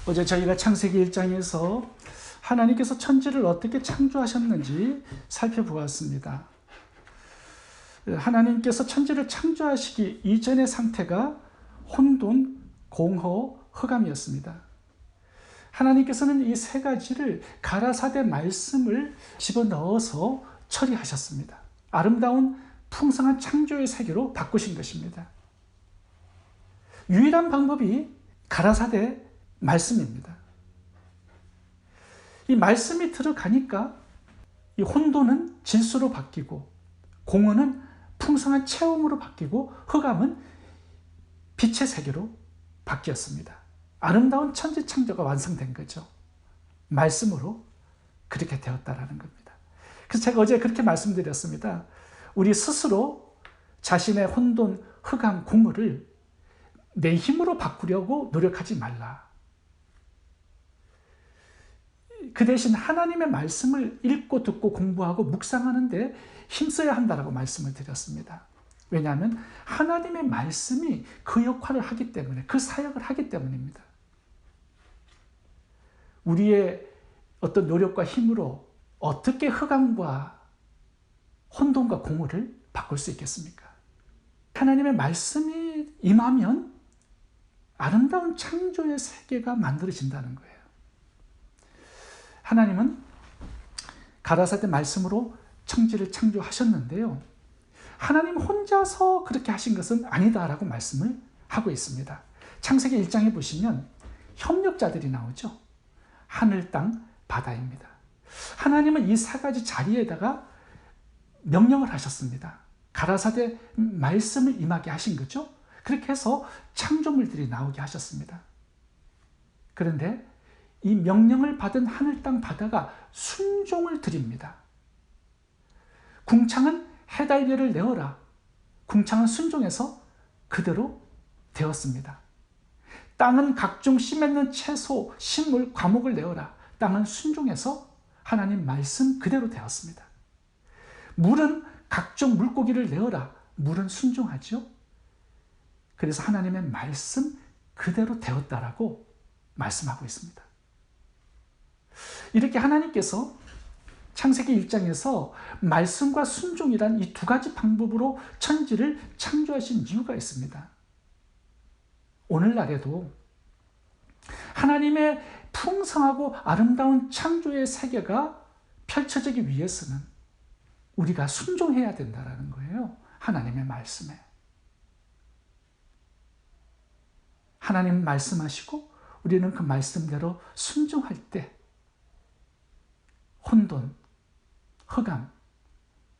어제 저희가 창세기 1장에서 하나님께서 천지를 어떻게 창조하셨는지 살펴보았습니다. 하나님께서 천지를 창조하시기 이전의 상태가 혼돈, 공허, 흑암이었습니다. 하나님께서는 이 세 가지를 가라사대 말씀을 집어넣어서 처리하셨습니다. 아름다운 풍성한 창조의 세계로 바꾸신 것입니다. 유일한 방법이 가라사대 말씀입니다. 이 말씀이 들어가니까 이 혼돈은 질서로 바뀌고, 공허는 풍성한 체험으로 바뀌고, 흑암은 빛의 세계로 바뀌었습니다. 아름다운 천지 창조가 완성된 거죠. 말씀으로 그렇게 되었다라는 겁니다. 그래서 제가 어제 그렇게 말씀드렸습니다. 우리 스스로 자신의 혼돈, 흑암, 공허를 내 힘으로 바꾸려고 노력하지 말라. 그 대신 하나님의 말씀을 읽고 듣고 공부하고 묵상하는데 힘써야 한다라고 말씀을 드렸습니다. 왜냐하면 하나님의 말씀이 그 역할을 하기 때문에, 그 사역을 하기 때문입니다. 우리의 어떤 노력과 힘으로 어떻게 흑암과 혼돈과 공허를 바꿀 수 있겠습니까? 하나님의 말씀이 임하면 아름다운 창조의 세계가 만들어진다는 거예요. 하나님은 가라사대 말씀으로 천지를 창조하셨는데요, 하나님 혼자서 그렇게 하신 것은 아니다라고 말씀을 하고 있습니다. 창세기 1장에 보시면 협력자들이 나오죠. 하늘, 땅, 바다입니다. 하나님은 이 세 가지 자리에다가 명령을 하셨습니다. 가라사대 말씀을 임하게 하신 거죠. 그렇게 해서 창조물들이 나오게 하셨습니다. 그런데 이 명령을 받은 하늘, 땅, 바다가 순종을 드립니다. 궁창은 해달별을 내어라. 궁창은 순종해서 그대로 되었습니다. 땅은 각종 씨 맺는 채소, 식물, 과목을 내어라. 땅은 순종해서 하나님 말씀 그대로 되었습니다. 물은 각종 물고기를 내어라. 물은 순종하죠. 그래서 하나님의 말씀 그대로 되었다라고 말씀하고 있습니다. 이렇게 하나님께서 창세기 1장에서 말씀과 순종이란 이 두 가지 방법으로 천지를 창조하신 이유가 있습니다. 오늘날에도 하나님의 풍성하고 아름다운 창조의 세계가 펼쳐지기 위해서는 우리가 순종해야 된다는 거예요. 하나님의 말씀에. 하나님 말씀하시고 우리는 그 말씀대로 순종할 때 혼돈, 흑암,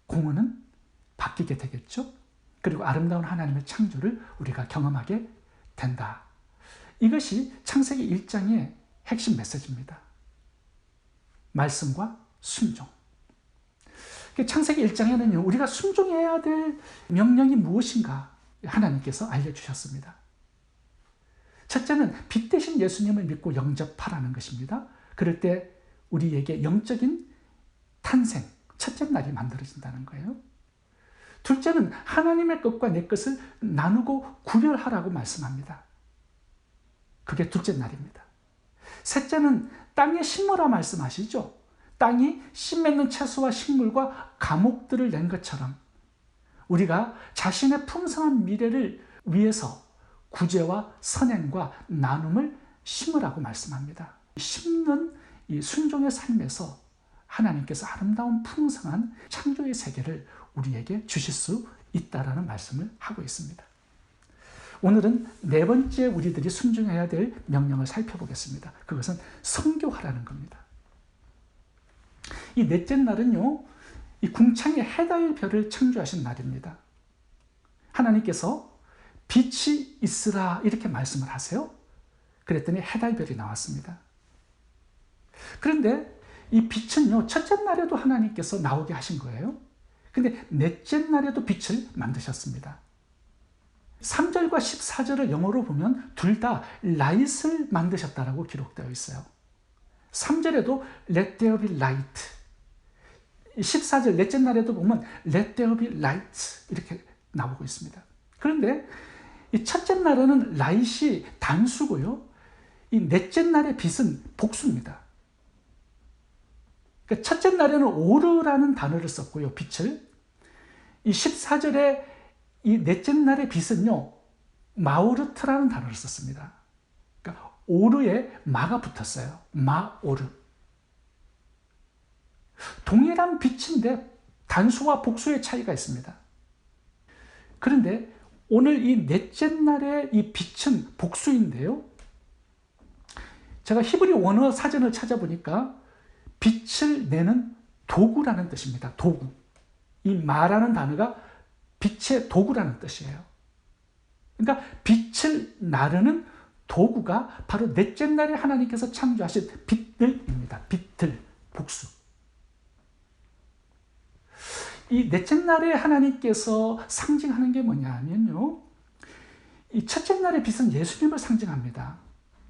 공허는 바뀌게 되겠죠. 그리고 아름다운 하나님의 창조를 우리가 경험하게 된다. 이것이 창세기 1장의 핵심 메시지입니다. 말씀과 순종. 창세기 1장에는요, 우리가 순종해야 될 명령이 무엇인가 하나님께서 알려주셨습니다. 첫째는 빛 대신 예수님을 믿고 영접하라는 것입니다. 그럴 때 우리에게 영적인 탄생, 첫째 날이 만들어진다는 거예요. 둘째는 하나님의 것과 내 것을 나누고 구별하라고 말씀합니다. 그게 둘째 날입니다. 셋째는 땅에 심으라 말씀하시죠. 땅이 씨 맺는 채소와 식물과 과목들을 낸 것처럼 우리가 자신의 풍성한 미래를 위해서 구제와 선행과 나눔을 심으라고 말씀합니다. 심는 이 순종의 삶에서 하나님께서 아름다운 풍성한 창조의 세계를 우리에게 주실 수 있다라는 말씀을 하고 있습니다. 오늘은 네 번째 우리들이 순종해야 될 명령을 살펴보겠습니다. 그것은 선교하라는 겁니다. 이 넷째 날은요, 이 궁창의 해달별을 창조하신 날입니다. 하나님께서 빛이 있으라 이렇게 말씀을 하세요. 그랬더니 해달별이 나왔습니다. 그런데 이 빛은요, 첫째 날에도 하나님께서 나오게 하신 거예요. 근데 넷째 날에도 빛을 만드셨습니다. 3절과 14절을 영어로 보면 둘 다 light을 만드셨다라고 기록되어 있어요. 3절에도 let there be light, 14절 넷째 날에도 보면 let there be light 이렇게 나오고 있습니다. 그런데 이 첫째 날에는 light이 단수고요, 이 넷째 날의 빛은 복수입니다. 그러니까 첫째 날에는 오르라는 단어를 썼고요. 빛을. 이 14절에 이 넷째 날의 빛은요. 마오르트라는 단어를 썼습니다. 그러니까 오르에 마가 붙었어요. 마오르. 동일한 빛인데 단수와 복수의 차이가 있습니다. 그런데 오늘 이 넷째 날의 이 빛은 복수인데요. 제가 히브리 원어 사전을 찾아보니까 빛을 내는 도구라는 뜻입니다. 도구. 이 마라는 단어가 빛의 도구라는 뜻이에요. 그러니까 빛을 나르는 도구가 바로 넷째 날에 하나님께서 창조하신 빛들입니다. 빛들, 복수. 이 넷째 날에 하나님께서 상징하는 게 뭐냐 하면요. 이 첫째 날의 빛은 예수님을 상징합니다.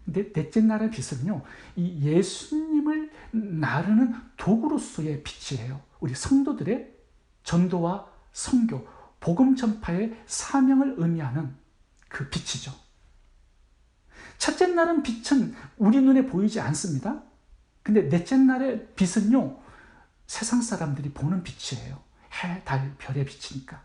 근데 넷째 날의 빛은요. 이 예수님을 나르는 도구로서의 빛이에요. 우리 성도들의 전도와 선교, 복음 전파의 사명을 의미하는 그 빛이죠. 첫째 날은 빛은 우리 눈에 보이지 않습니다. 근데 넷째 날의 빛은요. 세상 사람들이 보는 빛이에요. 해, 달, 별의 빛이니까.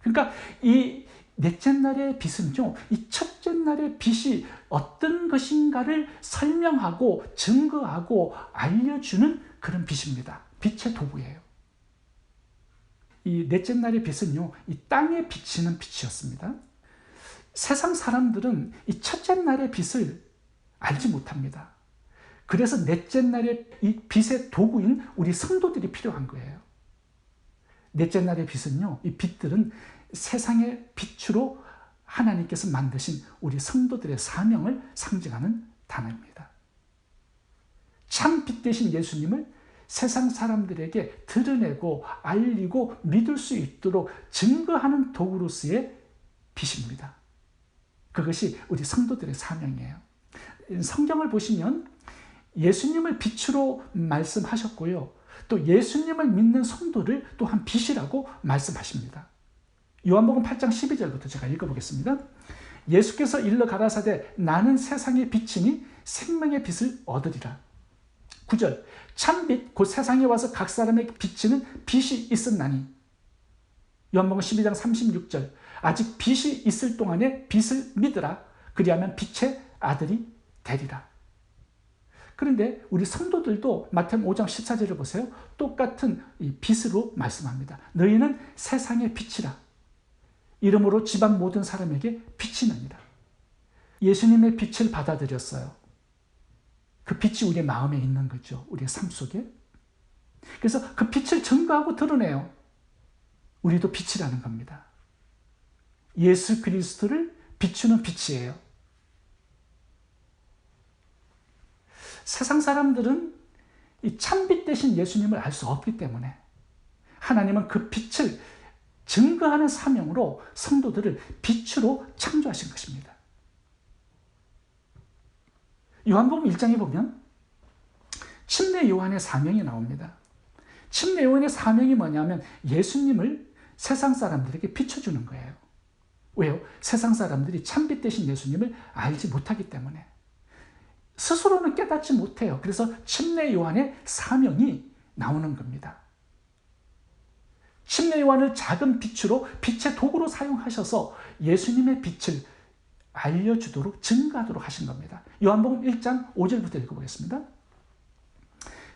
그러니까 이 넷째 날의 빛은요. 이 첫째 날의 빛이 어떤 것인가를 설명하고 증거하고 알려주는 그런 빛입니다. 빛의 도구예요. 이 넷째 날의 빛은요. 이 땅에 비치는 빛이었습니다. 세상 사람들은 이 첫째 날의 빛을 알지 못합니다. 그래서 넷째 날의 이 빛의 도구인 우리 성도들이 필요한 거예요. 넷째 날의 빛은요, 이 빛들은 세상의 빛으로 하나님께서 만드신 우리 성도들의 사명을 상징하는 단어입니다. 참 빛 되신 예수님을 세상 사람들에게 드러내고 알리고 믿을 수 있도록 증거하는 도구로서의 빛입니다. 그것이 우리 성도들의 사명이에요. 성경을 보시면 예수님을 빛으로 말씀하셨고요. 또 예수님을 믿는 성도를 또한 빛이라고 말씀하십니다. 요한복음 8장 12절부터 제가 읽어보겠습니다. 예수께서 일러 가라사대 나는 세상의 빛이니 생명의 빛을 얻으리라. 9절 참빛 곧 세상에 와서 각 사람에게 비치는 빛이 있었나니. 요한복음 12장 36절 아직 빛이 있을 동안에 빛을 믿으라. 그리하면 빛의 아들이 되리라. 그런데 우리 성도들도 마태복음 5장 14절을 보세요. 똑같은 이 빛으로 말씀합니다. 너희는 세상의 빛이라. 이름으로 지방 모든 사람에게 비치느니라. 예수님의 빛을 받아들였어요. 그 빛이 우리의 마음에 있는 거죠. 우리의 삶 속에. 그래서 그 빛을 증거하고 드러내요. 우리도 빛이라는 겁니다. 예수 그리스도를 비추는 빛이에요. 세상 사람들은 이 참빛 대신 예수님을 알 수 없기 때문에 하나님은 그 빛을 증거하는 사명으로 성도들을 빛으로 창조하신 것입니다. 요한복음 1장에 보면 침례 요한의 사명이 나옵니다. 침례 요한의 사명이 뭐냐면 예수님을 세상 사람들에게 비춰주는 거예요. 왜요? 세상 사람들이 참빛 대신 예수님을 알지 못하기 때문에. 스스로는 깨닫지 못해요. 그래서 침례 요한의 사명이 나오는 겁니다. 침례 요한을 작은 빛으로 빛의 도구로 사용하셔서 예수님의 빛을 알려주도록 증거하도록 하신 겁니다. 요한복음 1장 5절부터 읽어보겠습니다.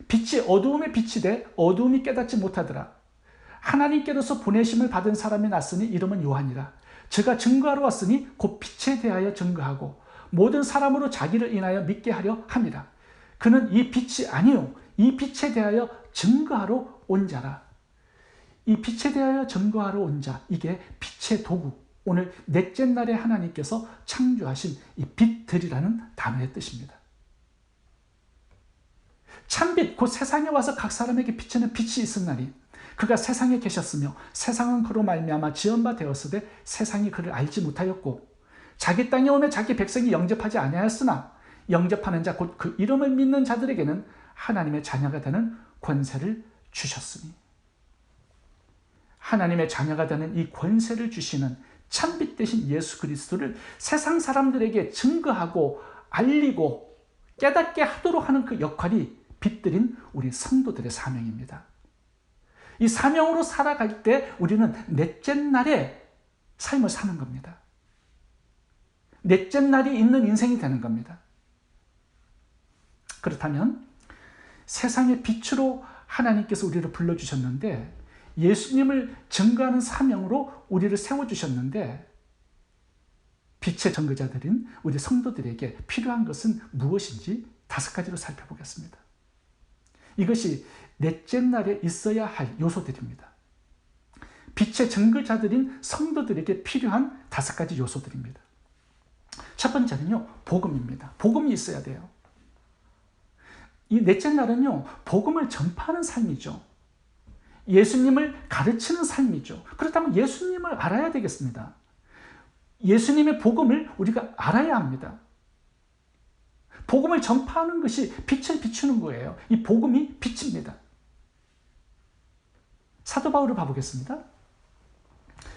빛이 어두움에 빛이 돼 어두움이 깨닫지 못하더라. 하나님께로서 보내심을 받은 사람이 났으니 이름은 요한이라. 저가 증거하러 왔으니 곧 빛에 대하여 증거하고 모든 사람으로 자기를 인하여 믿게 하려 함이라. 그는 이 빛이 아니요 이 빛에 대하여 증거하러 온 자라. 이 빛에 대하여 증거하러 온 자, 이게 빛의 도구, 오늘 넷째 날에 하나님께서 창조하신 이 빛들이라는 단어의 뜻입니다. 참빛 곧 세상에 와서 각 사람에게 비치는 빛이 있었나니 그가 세상에 계셨으며 세상은 그로 말미암아 지은 바 되었으되 세상이 그를 알지 못하였고 자기 땅에 오며 자기 백성이 영접하지 아니하였으나 영접하는 자 곧 그 이름을 믿는 자들에게는 하나님의 자녀가 되는 권세를 주셨으니. 하나님의 자녀가 되는 이 권세를 주시는 참빛 대신 예수 그리스도를 세상 사람들에게 증거하고 알리고 깨닫게 하도록 하는 그 역할이 빛들인 우리 성도들의 사명입니다. 이 사명으로 살아갈 때 우리는 넷째 날에 삶을 사는 겁니다. 넷째 날이 있는 인생이 되는 겁니다. 그렇다면 세상의 빛으로 하나님께서 우리를 불러주셨는데, 예수님을 증거하는 사명으로 우리를 세워주셨는데, 빛의 증거자들인 우리 성도들에게 필요한 것은 무엇인지 5가지로 살펴보겠습니다. 이것이 넷째 날에 있어야 할 요소들입니다. 빛의 증거자들인 성도들에게 필요한 5가지 요소들입니다. 첫 번째는요, 복음입니다. 복음이 있어야 돼요. 이 넷째 날은요, 복음을 전파하는 삶이죠. 예수님을 가르치는 삶이죠. 그렇다면 예수님을 알아야 되겠습니다. 예수님의 복음을 우리가 알아야 합니다. 복음을 전파하는 것이 빛을 비추는 거예요. 이 복음이 빛입니다. 사도 바울을 봐보겠습니다.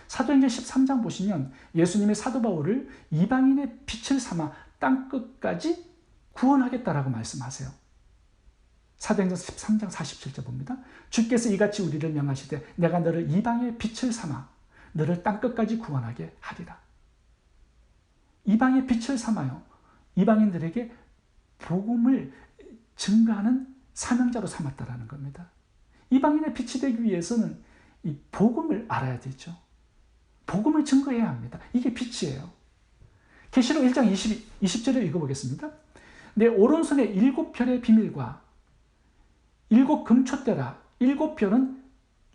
사도행전 13장 보시면 예수님의 사도 바울을 이방인의 빛을 삼아 땅끝까지 구원하겠다라고 말씀하세요. 사도행전 13장 47절 봅니다. 주께서 이같이 우리를 명하시되 내가 너를 이방의 빛을 삼아 너를 땅끝까지 구원하게 하리라. 이방의 빛을 삼아요. 이방인들에게 복음을 증거하는 사명자로 삼았다라는 겁니다. 이방인의 빛이 되기 위해서는 이 복음을 알아야 되죠. 복음을 증거해야 합니다. 이게 빛이에요. 계시록 1장 20절을 읽어보겠습니다. 내 오른손에 7별의 비밀과 7 금촛대라. 7별은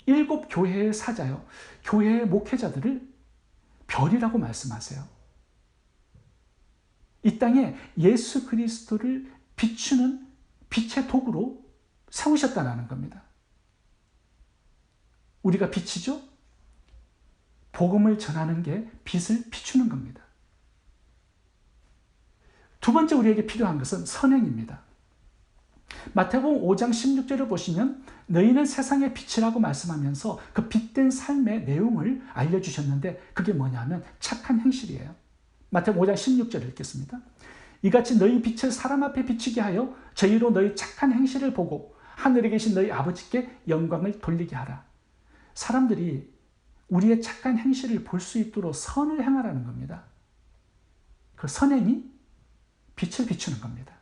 7 교회의 사자요. 교회의 목회자들을 별이라고 말씀하세요. 이 땅에 예수 그리스도를 비추는 빛의 도구로 세우셨다는 겁니다. 우리가 빛이죠? 복음을 전하는 게 빛을 비추는 겁니다. 두 번째 우리에게 필요한 것은 선행입니다. 마태복음 5장 16절을 보시면 너희는 세상의 빛이라고 말씀하면서 그 빛된 삶의 내용을 알려주셨는데 그게 뭐냐면 착한 행실이에요. 마태복음 5장 16절을 읽겠습니다. 이같이 너희 빛을 사람 앞에 비추게 하여 저희로 너희 착한 행실을 보고 하늘에 계신 너희 아버지께 영광을 돌리게 하라. 사람들이 우리의 착한 행실을 볼 수 있도록 선을 행하라는 겁니다. 그 선행이 빛을 비추는 겁니다.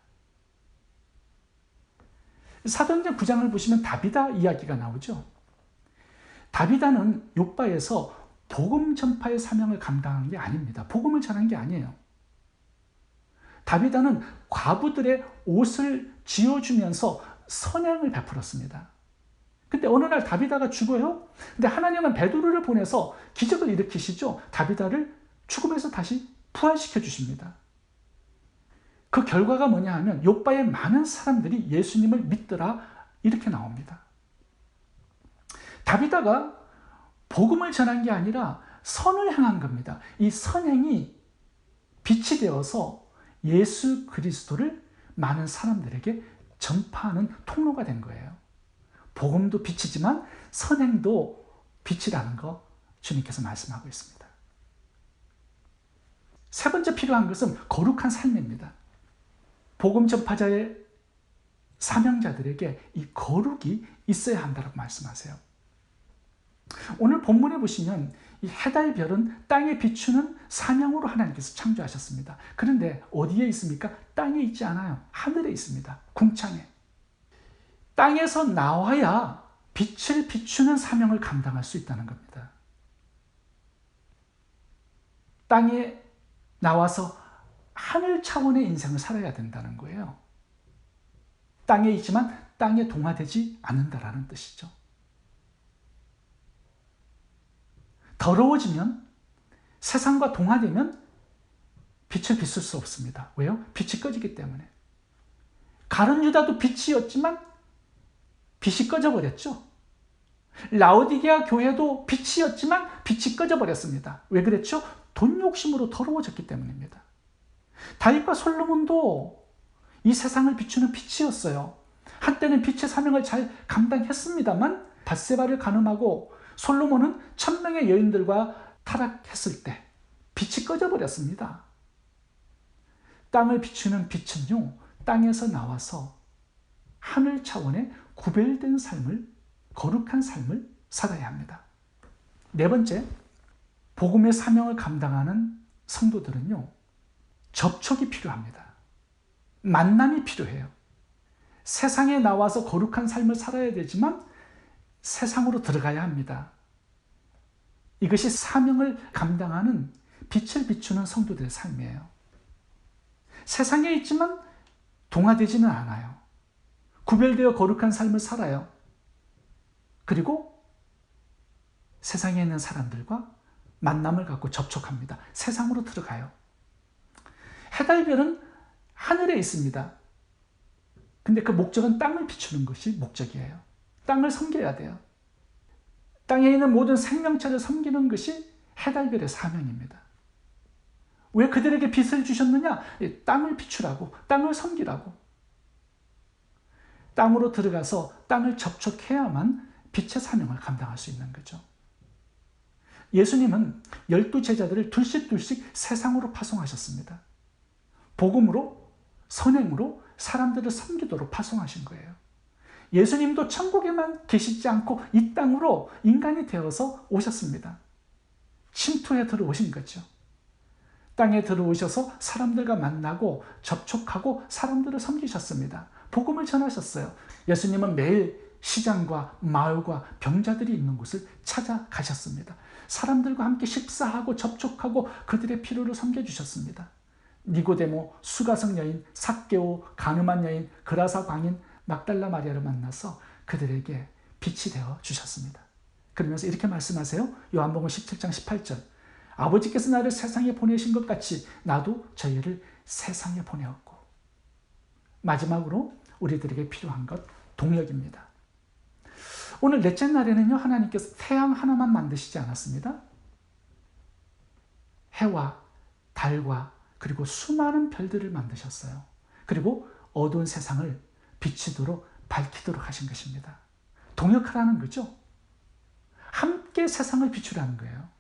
사도행전 9장을 보시면 다비다 이야기가 나오죠. 다비다는 욥바에서 복음 전파의 사명을 감당한 게 아닙니다. 복음을 전한 게 아니에요. 다비다는 과부들의 옷을 지어주면서 선행을 베풀었습니다. 근데 어느 날 다비다가 죽어요. 근데 하나님은 베드로를 보내서 기적을 일으키시죠. 다비다를 죽음에서 다시 부활시켜 주십니다. 그 결과가 뭐냐 하면 욥바의 많은 사람들이 예수님을 믿더라 이렇게 나옵니다. 다비다가 복음을 전한 게 아니라 선을 행한 겁니다. 이 선행이 빛이 되어서 예수 그리스도를 많은 사람들에게 전파하는 통로가 된 거예요. 복음도 빛이지만 선행도 빛이라는 거 주님께서 말씀하고 있습니다. 세 번째 필요한 것은 거룩한 삶입니다. 복음 전파자의 사명자들에게 이 거룩이 있어야 한다고 말씀하세요. 오늘 본문에 보시면 이 해달 별은 땅에 비추는 사명으로 하나님께서 창조하셨습니다. 그런데 어디에 있습니까? 땅에 있지 않아요. 하늘에 있습니다. 궁창에. 땅에서 나와야 빛을 비추는 사명을 감당할 수 있다는 겁니다. 땅에 나와서 하늘 차원의 인생을 살아야 된다는 거예요. 땅에 있지만 땅에 동화되지 않는다라는 뜻이죠. 더러워지면, 세상과 동화되면 빛을 비출 수 없습니다. 왜요? 빛이 꺼지기 때문에. 가룟 유다도 빛이었지만 빛이 꺼져버렸죠. 라오디게아 교회도 빛이었지만 빛이 꺼져버렸습니다. 왜 그랬죠? 돈 욕심으로 더러워졌기 때문입니다. 다윗과 솔로몬도 이 세상을 비추는 빛이었어요. 한때는 빛의 사명을 잘 감당했습니다만 밧세바를 간음하고 솔로몬은 1000명의 여인들과 타락했을 때 빛이 꺼져버렸습니다. 땅을 비추는 빛은요, 땅에서 나와서 하늘 차원의 구별된 삶을, 거룩한 삶을 살아야 합니다. 네 번째, 복음의 사명을 감당하는 성도들은요, 접촉이 필요합니다. 만남이 필요해요. 세상에 나와서 거룩한 삶을 살아야 되지만 세상으로 들어가야 합니다. 이것이 사명을 감당하는 빛을 비추는 성도들의 삶이에요. 세상에 있지만 동화되지는 않아요. 구별되어 거룩한 삶을 살아요. 그리고 세상에 있는 사람들과 만남을 갖고 접촉합니다. 세상으로 들어가요. 해달별은 하늘에 있습니다. 근데 그 목적은 땅을 비추는 것이 목적이에요. 땅을 섬겨야 돼요. 땅에 있는 모든 생명체를 섬기는 것이 해달별의 사명입니다. 왜 그들에게 빛을 주셨느냐? 땅을 비추라고, 땅을 섬기라고. 땅으로 들어가서 땅을 접촉해야만 빛의 사명을 감당할 수 있는 거죠. 예수님은 12 제자들을 둘씩 세상으로 파송하셨습니다. 복음으로, 선행으로 사람들을 섬기도록 파송하신 거예요. 예수님도 천국에만 계시지 않고 이 땅으로 인간이 되어서 오셨습니다. 침투해 들어오신 거죠. 땅에 들어오셔서 사람들과 만나고 접촉하고 사람들을 섬기셨습니다. 복음을 전하셨어요. 예수님은 매일 시장과 마을과 병자들이 있는 곳을 찾아가셨습니다. 사람들과 함께 식사하고 접촉하고 그들의 필요를 섬겨주셨습니다. 니고데모, 수가성 여인, 삭개오, 간음한 여인, 그라사 광인, 막달라 마리아를 만나서 그들에게 빛이 되어 주셨습니다. 그러면서 이렇게 말씀하세요. 요한복음 17장 18절. 아버지께서 나를 세상에 보내신 것 같이 나도 저희를 세상에 보내었고. 마지막으로 우리들에게 필요한 것, 동력입니다. 오늘 넷째 날에는요, 하나님께서 태양 하나만 만드시지 않았습니다. 해와 달과 그리고 수많은 별들을 만드셨어요. 그리고 어두운 세상을 비치도록 밝히도록 하신 것입니다. 동역하라는 거죠. 함께 세상을 비추라는 거예요.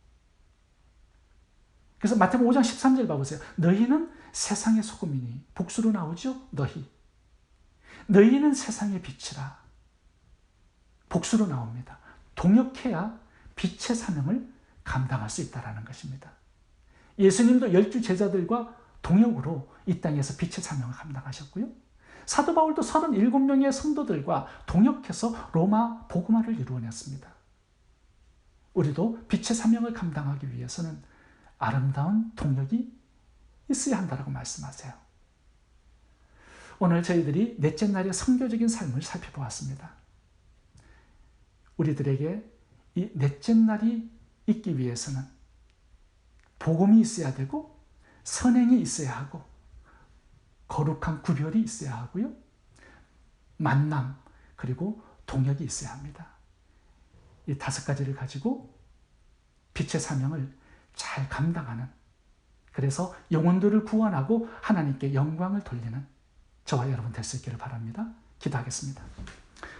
그래서 마태복음 5장 13절 봐보세요. 너희는 세상의 소금이니, 복수로 나오죠? 너희는 세상의 빛이라. 복수로 나옵니다. 동역해야 빛의 사명을 감당할 수 있다는 것입니다. 예수님도 12 제자들과 동역으로 이 땅에서 빛의 사명을 감당하셨고요. 사도 바울도 37명의 성도들과 동역해서 로마 복음화를 이루어냈습니다. 우리도 빛의 사명을 감당하기 위해서는 아름다운 동력이 있어야 한다고 말씀하세요. 오늘 저희들이 넷째 날의 선교적인 삶을 살펴보았습니다. 우리들에게 이 넷째 날이 있기 위해서는 복음이 있어야 되고 선행이 있어야 하고 거룩한 구별이 있어야 하고요. 만남 그리고 동역이 있어야 합니다. 이 5가지를 가지고 빛의 사명을 잘 감당하는, 그래서 영혼들을 구원하고 하나님께 영광을 돌리는 저와 여러분 될 수 있기를 바랍니다. 기도하겠습니다.